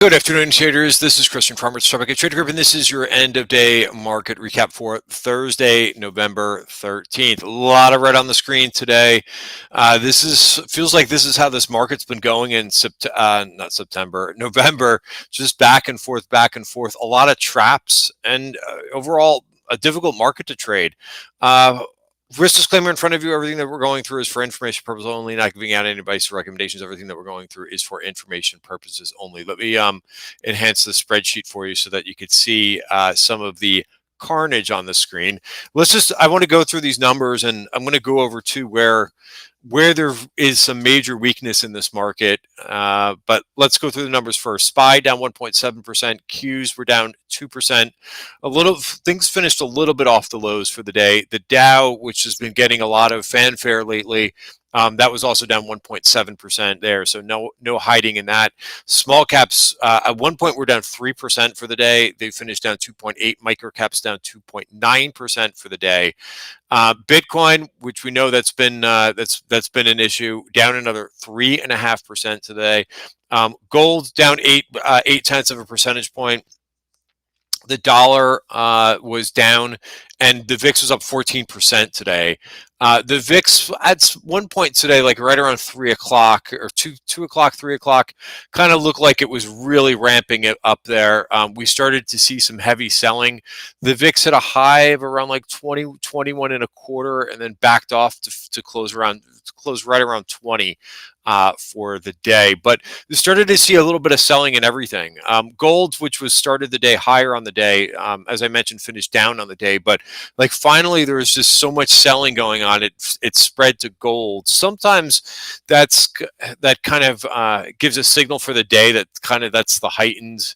Good afternoon, traders. This is Christian from Market Trader Group, and this is your end of day market recap for Thursday, November 13th. A lot of red on the screen today. Feels like this is how this market's been going in November, just back and forth, back and forth. A lot of traps, and overall a difficult market to trade. Risk disclaimer in front of you. Everything that we're going through is for information purposes only, not giving out any advice or recommendations. Everything that we're going through is for information purposes only. Let me enhance the spreadsheet for you so that you could see some of the carnage on the screen. I want to go through these numbers, and I'm going to go over to where there is some major weakness in this market. But let's go through the numbers first. SPY down 1.7%. Qs were down 2%. Things finished a little bit off the lows for the day. The Dow, which has been getting a lot of fanfare lately, that was also down 1.7% there. So no hiding in that. Small caps at one point were down 3% for the day. They finished down 2.8. Micro caps down 2.9% for the day. Bitcoin, which we know that's been an issue, down another 3.5% today. Gold down 0.8 of a percentage point. The dollar was down, and the VIX was up 14% today. The VIX at one point today, like right around 3 o'clock or 2 o'clock, 3 o'clock, kind of looked like it was really ramping it up there. We started to see some heavy selling. The VIX hit a high of around like 20, 21 and a quarter, and then backed off to close right around 20 for the day. But we started to see a little bit of selling in everything. Gold, which was started the day higher on the day, as I mentioned, finished down on the day. But like finally, there was just so much selling going on. It spread to gold. Sometimes that kind of gives a signal for the day that's the heightened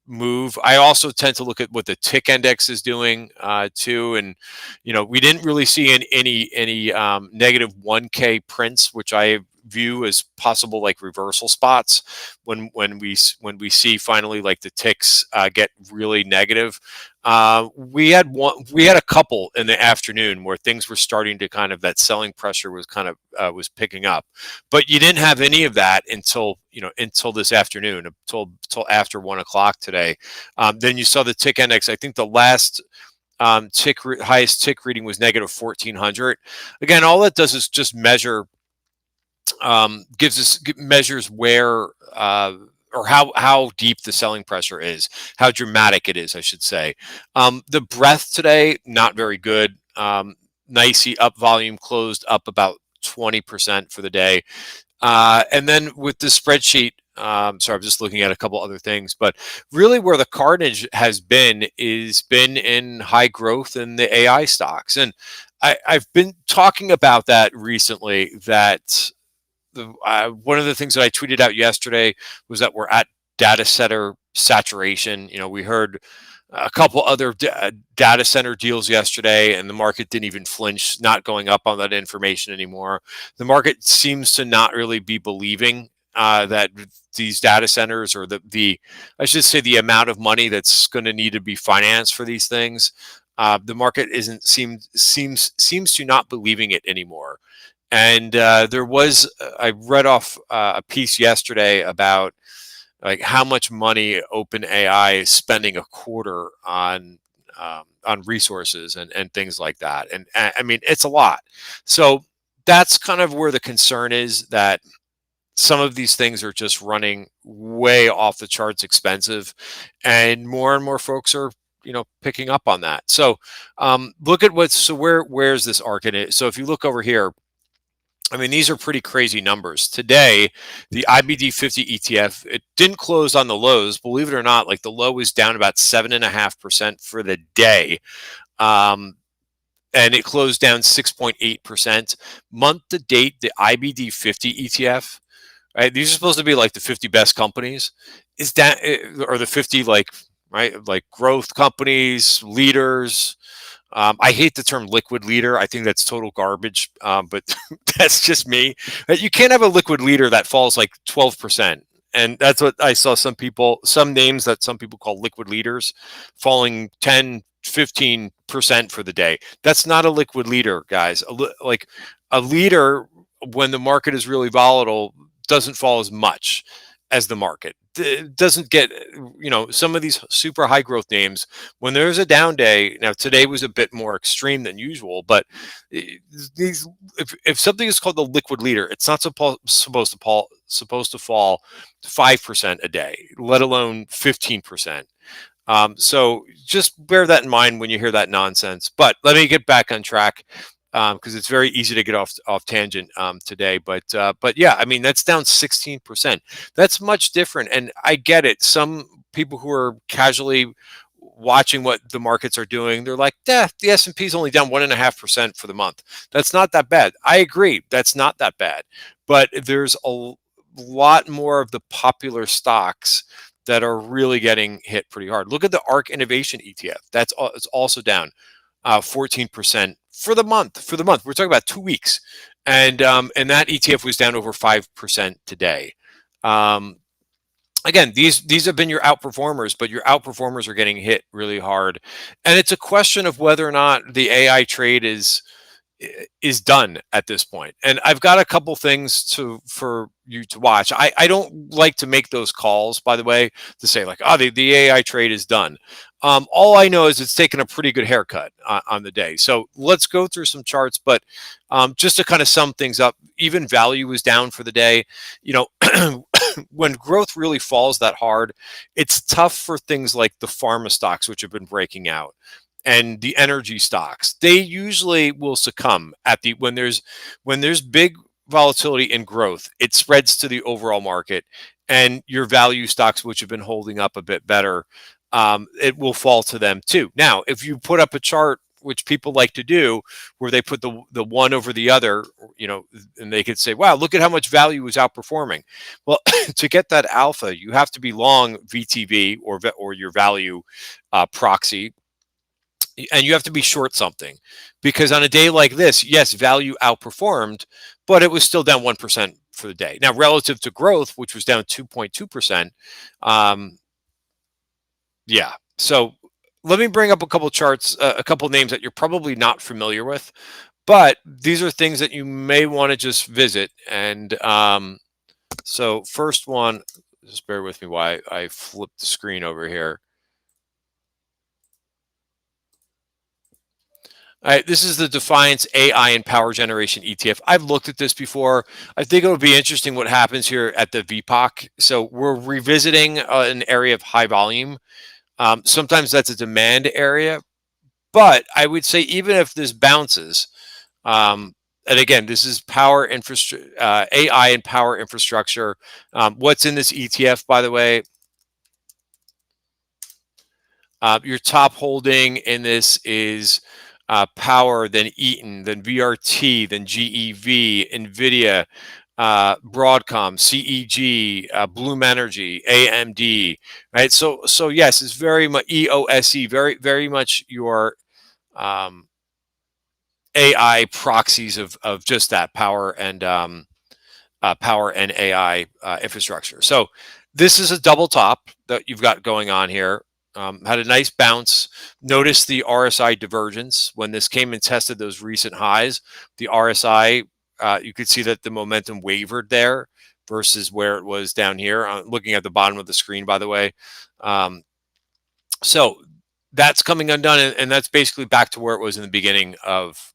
move. I also tend to look at what the tick index is doing too, and we didn't really see any negative 1K prints, which I view as possible like reversal spots when we see finally like the ticks get really negative. We had a couple in the afternoon where things were starting to that selling pressure was was picking up, but you didn't have any of that until this afternoon, until after 1 o'clock today. Then you saw the tick index. I think the last highest tick reading was negative 1400. Again, all that does is just measure, measures where or how deep the selling pressure is, how dramatic it is, I should say. The breadth today, not very good. NYSE up volume closed up about 20% for the day. And then with the spreadsheet, sorry, I'm just looking at a couple other things, but really where the carnage has been in high growth in the AI stocks. And I've been talking about that recently, that one of the things that I tweeted out yesterday was that we're at data center saturation. We heard a couple other data center deals yesterday, and the market didn't even flinch, not going up on that information anymore. The market seems to not really be believing that these data centers, or I should say the amount of money that's going to need to be financed for these things. The market seems to not believing it anymore. And I read off a piece yesterday about like how much money OpenAI is spending a quarter on resources and things like that. And I mean, it's a lot. So that's kind of where the concern is, that some of these things are just running way off the charts expensive, and more folks are picking up on that. So look at where's this arc in it. So if you look over here, I mean, these are pretty crazy numbers. Today, the IBD 50 ETF, it didn't close on the lows. Believe it or not, like the low is down about 7.5% for the day. And it closed down 6.8%. Month to date, the IBD 50 ETF, right? These are supposed to be like the 50 best companies. Or the 50 like growth companies, leaders. I hate the term liquid leader. I think that's total garbage, but that's just me. You can't have a liquid leader that falls like 12%. And that's what I saw some names that some people call liquid leaders falling 10, 15% for the day. That's not a liquid leader, guys. A leader, when the market is really volatile, doesn't fall as much. as the market. It doesn't get, some of these super high growth names, when there's a down day, now today was a bit more extreme than usual, but eh, these, if something is called the liquid leader, it's not supposed to fall 5% a day, let alone 15%. So just bear that in mind when you hear that nonsense. But let me get back on track, because it's very easy to get off tangent today. But yeah, I mean that's down 16%. That's much different, and I get it. Some people who are casually watching what the markets are doing, they're like, "Yeah, the S&P is only down 1.5% for the month. That's not that bad." I agree, that's not that bad, but there's a lot more of the popular stocks that are really getting hit pretty hard. Look at the ARK Innovation ETF. It's also down 14% for the month. For the month, we're talking about 2 weeks, and that ETF was down over 5% today. Um, Again, these have been your outperformers, but your outperformers are getting hit really hard, and it's a question of whether or not the AI trade is done at this point. And I've got a couple things for you to watch. I don't like to make those calls, by the way, to say like, oh, the AI trade is done. All I know is it's taken a pretty good haircut on the day. So let's go through some charts, but just to kind of sum things up, even value was down for the day. When growth really falls that hard, it's tough for things like the pharma stocks, which have been breaking out, and the energy stocks. They usually will succumb at the when there's big volatility in growth. It spreads to the overall market, and your value stocks, which have been holding up a bit better, it will fall to them too. Now, if you put up a chart, which people like to do, where they put the one over the other, and they could say, "Wow, look at how much value is outperforming." Well, to get that alpha, you have to be long VTV or your value proxy, and you have to be short something, because on a day like this, yes, value outperformed, but it was still down 1% for the day. Now, relative to growth, which was down 2.2%, yeah. So let me bring up a couple charts, a couple names that you're probably not familiar with, but these are things that you may want to just visit. And so first one, just bear with me while I flip the screen over here. All right, this is the Defiance AI and Power Generation ETF. I've looked at this before. I think it would be interesting what happens here at the VPOC. So we're revisiting an area of high volume. Sometimes that's a demand area, but I would say even if this bounces, and again, this is power infrastructure, AI and power infrastructure. What's in this ETF, by the way? Your top holding in this is Power, then Eaton, then VRT, then GEV, NVDA, Broadcom, CEG, Bloom Energy, AMD, right? So yes, it's very much EOSE, very very much your um, AI proxies of just that power and AI infrastructure. So this is a double top that you've got going on here. Had a nice bounce. Notice the RSI divergence when this came and tested those recent highs. The RSI, you could see that the momentum wavered there versus where it was down here. Looking at the bottom of the screen, by the way. Um, so that's coming undone, and that's basically back to where it was in the beginning of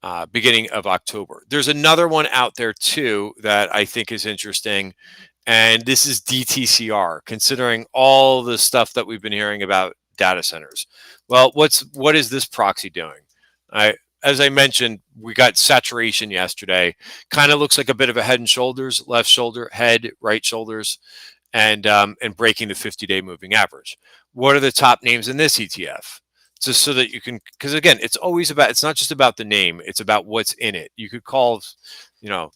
October. There's another one out there too that I think is interesting, and this is DTCR. Considering all the stuff that we've been hearing about data centers, well, what is this proxy doing? As I mentioned, we got saturation yesterday. Kind of looks like a bit of a head and shoulders, left shoulder, head, right shoulders, and breaking the 50-day moving average. What are the top names in this ETF? Just so that you can, because again, it's not just about the name, it's about what's in it. You could call, you know,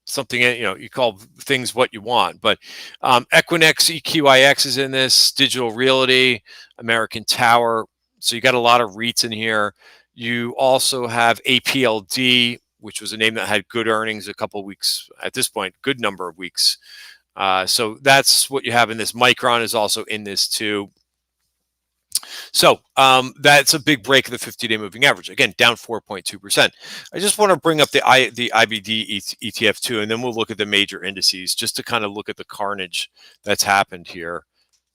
something, you call things what you want, but Equinix EQIX is in this, Digital Realty, American Tower. So you got a lot of REITs in here. You also have APLD, which was a name that had good earnings a couple of weeks at this point, good number of weeks. So that's what you have in this. Micron is also in this too. So that's a big break of the 50-day moving average. Again, down 4.2%. I just want to bring up the IBD ETF too, and then we'll look at the major indices just to kind of look at the carnage that's happened here.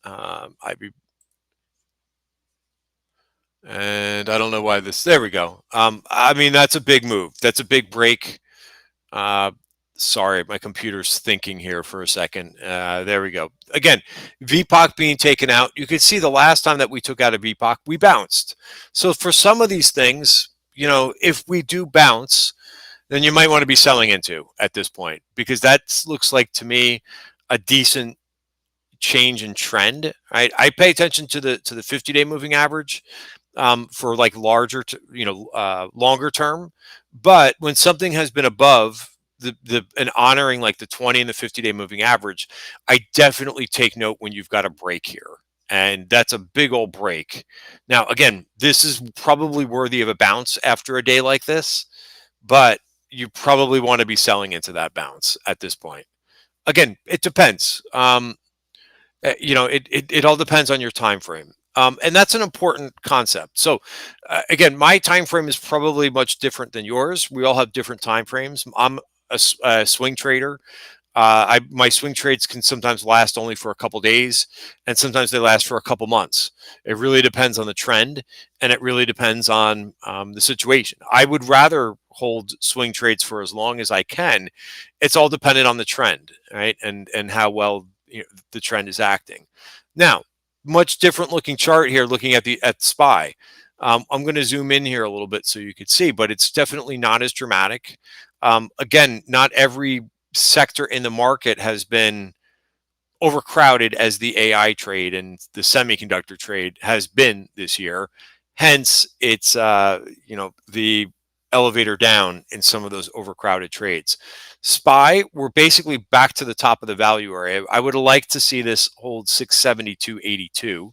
IB, and I don't know why this. There we go. I mean, that's a big move. That's a big break. Uh, Sorry, my computer's thinking here for a second. There we go. Again, VPOC being taken out. You can see the last time that we took out a VPOC, we bounced. So for some of these things, you know, if we do bounce, then you might want to be selling into at this point, because that looks like to me a decent change in trend. Right? I pay attention to the 50-day moving average for like larger, longer term. But when something has been above the and honoring like the 20 and the 50-day moving average, I definitely take note when you've got a break here. And that's a big old break. Now, again, this is probably worthy of a bounce after a day like this, but you probably want to be selling into that bounce at this point. Again, it depends. It all depends on your time frame. And that's an important concept. So again, my time frame is probably much different than yours. We all have different time frames. I'm a swing trader. My swing trades can sometimes last only for a couple days, and sometimes they last for a couple months. It really depends on the trend, and it really depends on the situation. I would rather hold swing trades for as long as I can. It's all dependent on the trend, right? And how well the trend is acting. Now, much different looking chart here, looking at SPY. I'm going to zoom in here a little bit so you could see, but it's definitely not as dramatic. Again, not every sector in the market has been overcrowded as the AI trade and the semiconductor trade has been this year. Hence, it's the elevator down in some of those overcrowded trades. SPY, we're basically back to the top of the value area. I would like to see this hold 672.82.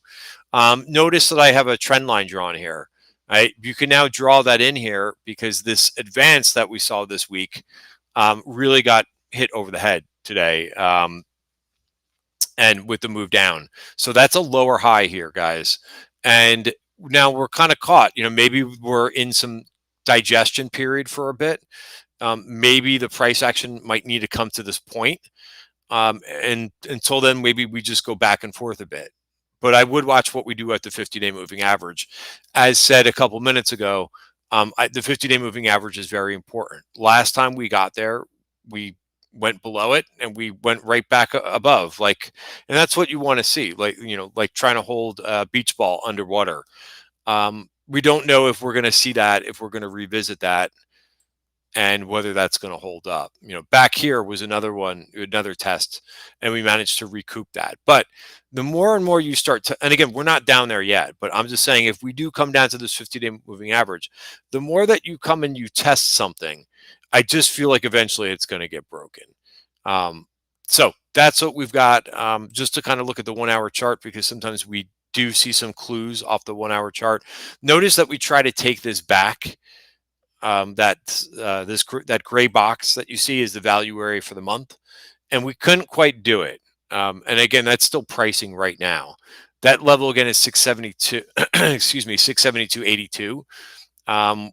Notice that I have a trend line drawn here. Right, you can now draw that in here because this advance that we saw this week really got hit over the head today, and with the move down. So that's a lower high here, guys. And now we're kind of caught. Maybe we're in some digestion period for a bit. Maybe the price action might need to come to this point. And until then, maybe we just go back and forth a bit. But I would watch what we do at the 50-day moving average. As said a couple minutes ago, the 50-day moving average is very important. Last time we got there, we went below it and we went right back above. And that's what you want to see. Like trying to hold a beach ball underwater. We don't know if we're going to see that, if we're going to revisit that, and whether that's going to hold up. Back here was another test, and we managed to recoup that. But the more and more you start to, and again, we're not down there yet, but I'm just saying, if we do come down to this 50-day moving average, the more that you come and you test something, I just feel like eventually it's going to get broken. So that's what we've got, just to kind of look at the 1-hour chart, because sometimes we do see some clues off the 1-hour chart. Notice that we try to take this back. That gray box that you see is the value area for the month, and we couldn't quite do it. And again, that's still pricing right now. That level again is 672. Excuse me, 672.82.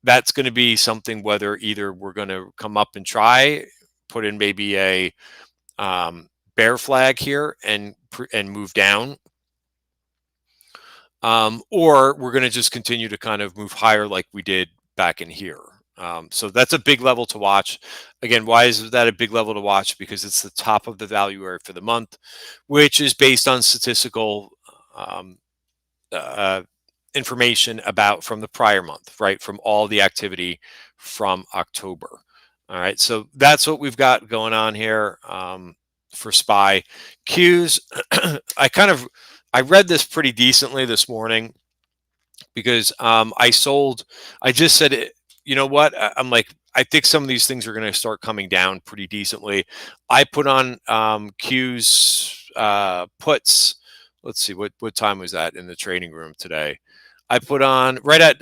That's going to be something, whether either we're going to come up and try put in maybe a bear flag here and move down. Or we're going to just continue to kind of move higher like we did back in here. So that's a big level to watch. Again, why is that a big level to watch? Because it's the top of the value area for the month, which is based on statistical information from the prior month, right? From all the activity from October. All right, so that's what we've got going on here for SPY. Qs, I read this pretty decently this morning, because I just said, you know what? I'm like, I think some of these things are going to start coming down pretty decently. I put on Qs puts. Let's see, what time was that in the trading room today? I put on I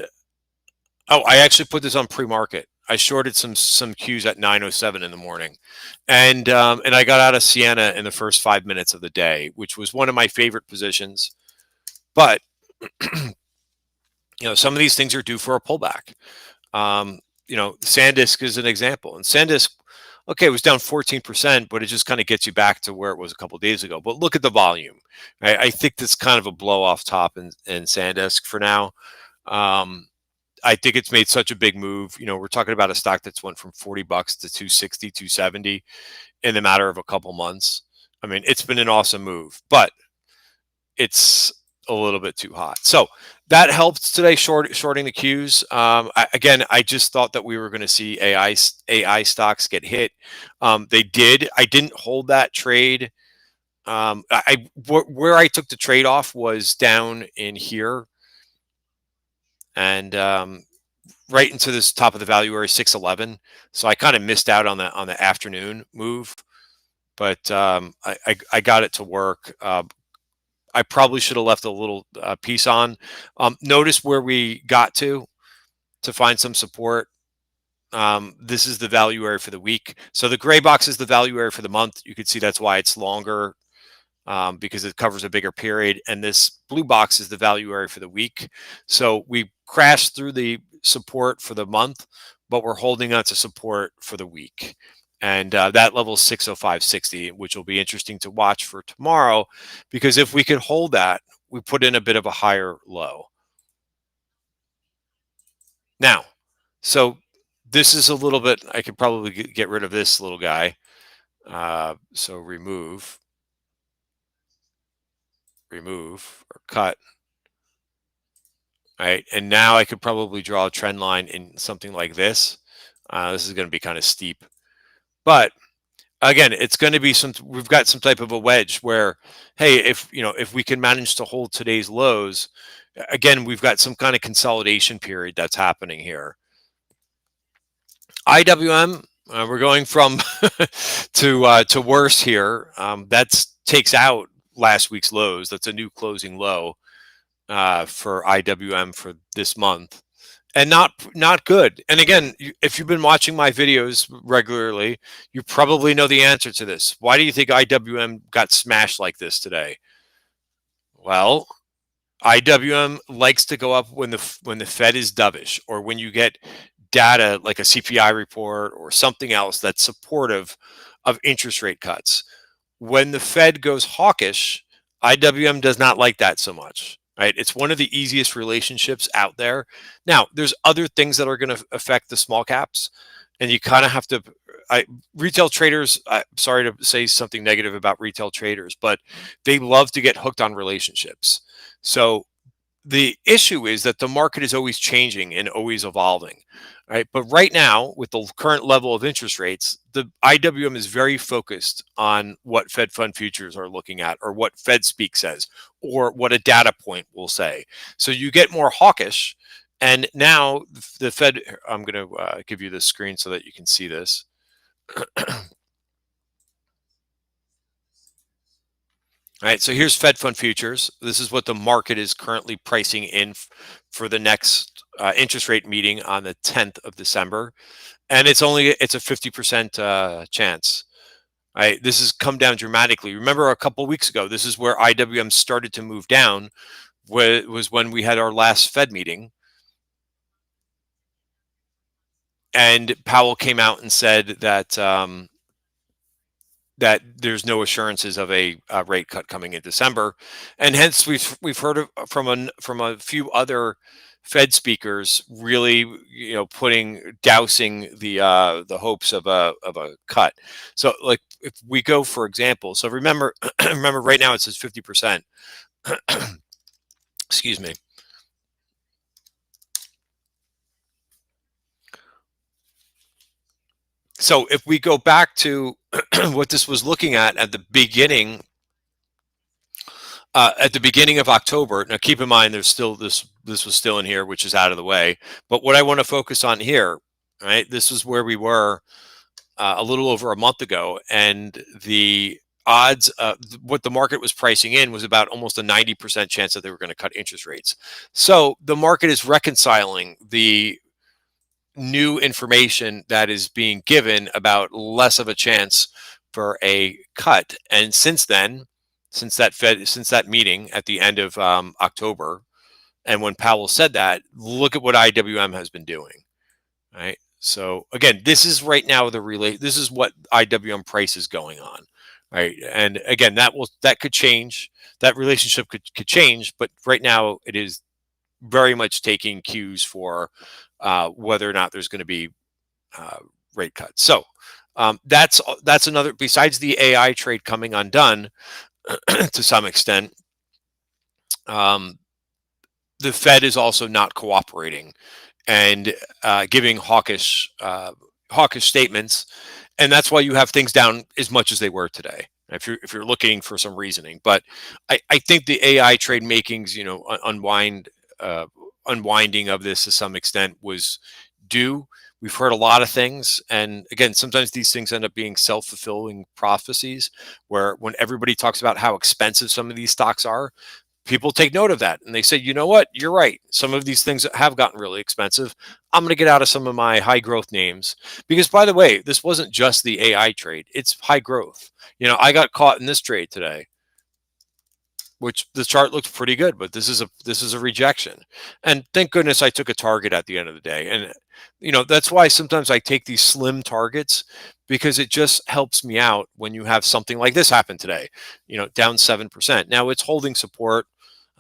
actually put this on pre-market. I shorted some Qs at 9:07 in the morning, and I got out of Sienna in the first 5 minutes of the day, which was one of my favorite positions. But some of these things are due for a pullback. SanDisk is an example, and SanDisk, okay, it was down 14%, but it just kind of gets you back to where it was a couple of days ago. But look at the volume. Right? I think that's kind of a blow off top in SanDisk for now. I think it's made such a big move. We're talking about a stock that's went from $40 to 260, 270 in the matter of a couple months. I mean, it's been an awesome move, but it's a little bit too hot. So that helped today, shorting the Qs. I just thought that we were going to see AI stocks get hit. They did. I didn't hold that trade. Where I took the trade off was down in here, and right into this top of the value area 611. So I kind of missed out on the afternoon move, but I got it to work. I probably should have left a little piece on. Notice where we got to find some support. This is the value area for the week. So the gray box is the value area for the month. You can see that's why it's longer, because it covers a bigger period. And this blue box is the value area for the week. So we crashed through the support for the month, but we're holding on to support for the week. And that level is 605.60, which will be interesting to watch for tomorrow, because if we could hold that, we put in a bit of a higher low. Now, so this is a little bit, I could probably get rid of this little guy. So remove or cut. Right. And now I could probably draw a trend line in something like this. This is going to be kind of steep, but again, it's going to be we've got some type of a wedge where, hey, if we can manage to hold today's lows, again, we've got some kind of consolidation period that's happening here. IWM, we're going from to worse here. That takes out last week's lows. That's a new closing low for IWM for this month. And not good. And again, if you've been watching my videos regularly, you probably know the answer to this. Why do you think IWM got smashed like this today? Well, IWM likes to go up when the Fed is dovish, or when you get data like a CPI report or something else that's supportive of interest rate cuts. When the Fed goes hawkish, IWM does not like that so much. Right? It's one of the easiest relationships out there. Now, there's other things that are going to affect the small caps, and you kind of have to. Retail traders, sorry to say something negative about retail traders, but they love to get hooked on relationships. So the issue is that the market is always changing and always evolving, right? But right now, with the current level of interest rates, the IWM is very focused on what Fed fund futures are looking at, or what Fed speak says, or what a data point will say. So you get more hawkish, and now the Fed. I'm going to give you the screen so that you can see this. All right, so here's Fed fund futures. This is what the market is currently pricing in for the next interest rate meeting on the 10th of December, and it's a 50% chance. All right, this has come down dramatically. Remember, a couple of weeks ago, this is where IWM started to move down. Was when we had our last Fed meeting, and Powell came out and said that that there's no assurances of a rate cut coming in December, and hence we've heard from a few other Fed speakers really dousing the hopes of a cut. So like if we go, for example, so remember right now it says 50%. Excuse me. So if we go back to what this was looking at the beginning of October. Now, keep in mind, there's still this was still in here, which is out of the way. But what I want to focus on here, right? This is where we were a little over a month ago, and the odds, what the market was pricing in was about almost a 90% chance that they were going to cut interest rates. So the market is reconciling the new information that is being given about less of a chance for a cut. And since then, since that meeting at the end of October, And when Powell said that, look at what IWM has been doing, right? So again, this is right now this is what IWM price is going on, right? And again, that could change. That relationship could change, but right now it is very much taking cues for whether or not there's going to be uh, rate cuts. So that's another. Besides the AI trade coming undone to some extent, um, the Fed is also not cooperating and giving hawkish statements, and that's why you have things down as much as they were today. If you're looking for some reasoning, but I think the AI trade makings, uh, unwinding of this to some extent was due. We've heard a lot of things, and again, sometimes these things end up being self-fulfilling prophecies, where when everybody talks about how expensive some of these stocks are, people take note of that and they say, you know what, you're right. Some of these things have gotten really expensive. I'm going to get out of some of my high growth names because, by the way, this wasn't just the AI trade, it's high growth. I got caught in this trade today, which the chart looks pretty good, but this is a rejection. And thank goodness I took a target at the end of the day. And that's why sometimes I take these slim targets, because it just helps me out when you have something like this happen today, down 7%. Now it's holding support.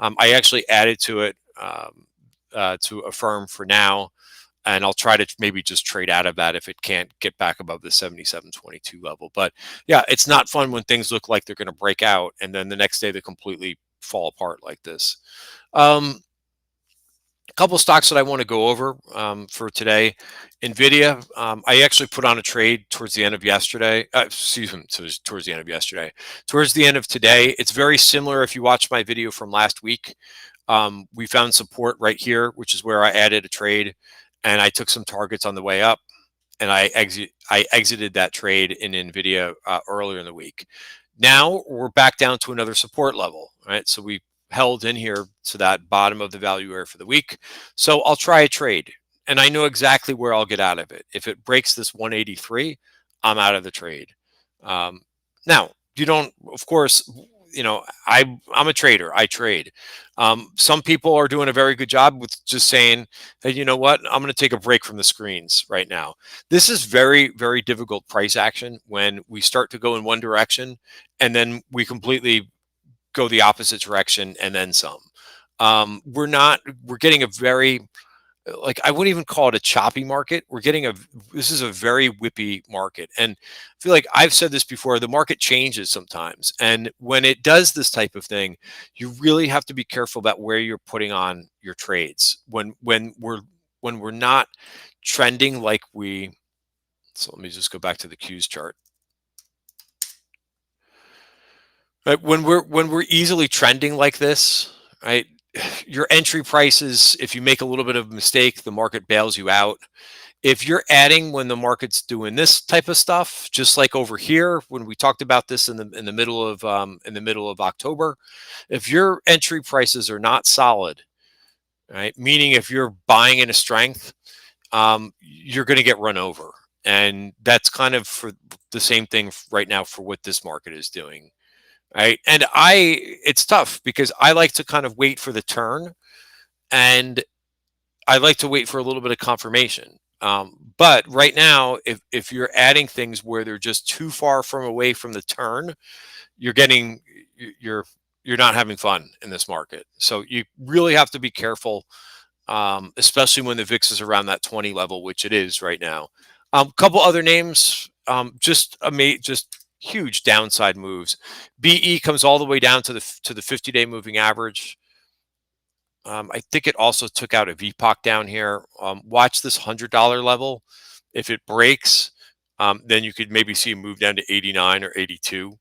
I actually added to it to affirm for now, and I'll try to maybe just trade out of that if it can't get back above the 77.22 level. But yeah, it's not fun when things look like they're going to break out and then the next day they completely fall apart like this. A couple of stocks that I want to go over for today. NVIDIA, I actually put on a trade towards the end of yesterday. Excuse me, towards the end of yesterday. Towards the end of today, it's very similar. If you watched my video from last week, we found support right here, which is where I added a trade, and I took some targets on the way up, and I exited that trade in NVIDIA earlier in the week. Now we're back down to another support level, right? So we held in here to that bottom of the value area for the week. So I'll try a trade, and I know exactly where I'll get out of it. If it breaks this 183, I'm out of the trade. Now, you don't, of course, I'm a trader. I trade. Some people are doing a very good job with just saying, hey, you know what? I'm going to take a break from the screens right now. This is very, very difficult price action when we start to go in one direction and then we completely go the opposite direction and then some. We're getting a very, like, I wouldn't even call it a choppy market. This is a very whippy market. And I feel like I've said this before, the market changes sometimes. And when it does this type of thing, you really have to be careful about where you're putting on your trades. When we're not trending like so let me just go back to the Qs chart. Right, when we're easily trending like this, right? Your entry prices, if you make a little bit of a mistake, the market bails you out. If you're adding when the market's doing this type of stuff, just like over here when we talked about this in the middle of October, if your entry prices are not solid, right? Meaning if you're buying in a strength, you're going to get run over, and that's kind of for the same thing right now for what this market is doing. Right. And it's tough because I like to kind of wait for the turn, and I like to wait for a little bit of confirmation. But right now, if you're adding things where they're just too far from away from the turn, you're getting, you're, you're not having fun in this market. So you really have to be careful, especially when the VIX is around that 20 level, which it is right now. A couple other names, just huge downside moves. BE comes all the way down to the 50-day moving average. I think it also took out a VPOC down here. Watch this $100 level. If it breaks, then you could maybe see a move down to 89 or 82.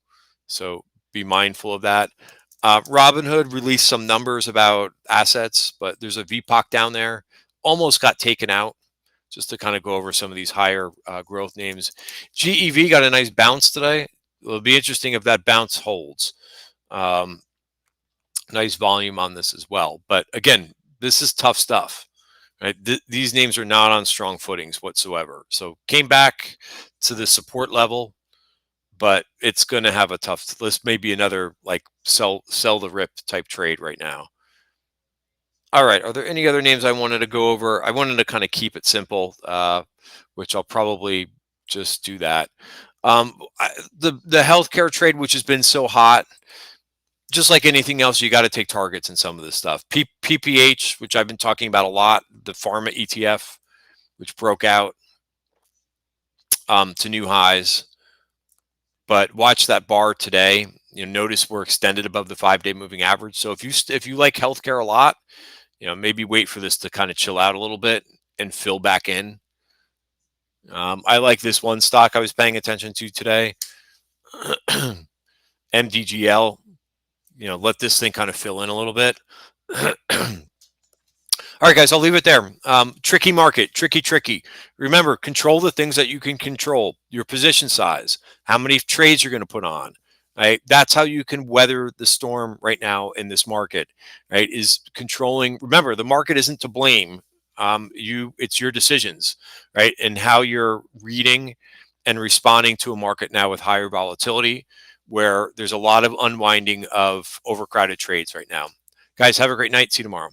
So be mindful of that. Robinhood released some numbers about assets, but there's a VPOC down there. Almost got taken out, just to kind of go over some of these higher growth names. GEV got a nice bounce today. It'll be interesting if that bounce holds. Nice volume on this as well. But again, this is tough stuff. Right? These names are not on strong footings whatsoever. So came back to the support level, but it's going to have a tough. This may be another like sell the rip type trade right now. All right. Are there any other names I wanted to go over? I wanted to kind of keep it simple, which I'll probably just do that. The healthcare trade, which has been so hot, just like anything else, you got to take targets in some of this stuff. PPH, which I've been talking about a lot, the pharma ETF, which broke out to new highs. But watch that bar today. Notice we're extended above the 5-day moving average. So if you like healthcare a lot, maybe wait for this to kind of chill out a little bit and fill back in. I like this one stock I was paying attention to today, MDGL. Let this thing kind of fill in a little bit. All right, guys, I'll leave it there. Tricky market, tricky. Remember, control the things that you can control. Your position size, how many trades you're going to put on. Right, that's how you can weather the storm right now in this market. Right, is controlling. Remember, the market isn't to blame. It's your decisions, right, and how you're reading and responding to a market now with higher volatility, where there's a lot of unwinding of overcrowded trades right now. Guys, have a great night. See you tomorrow.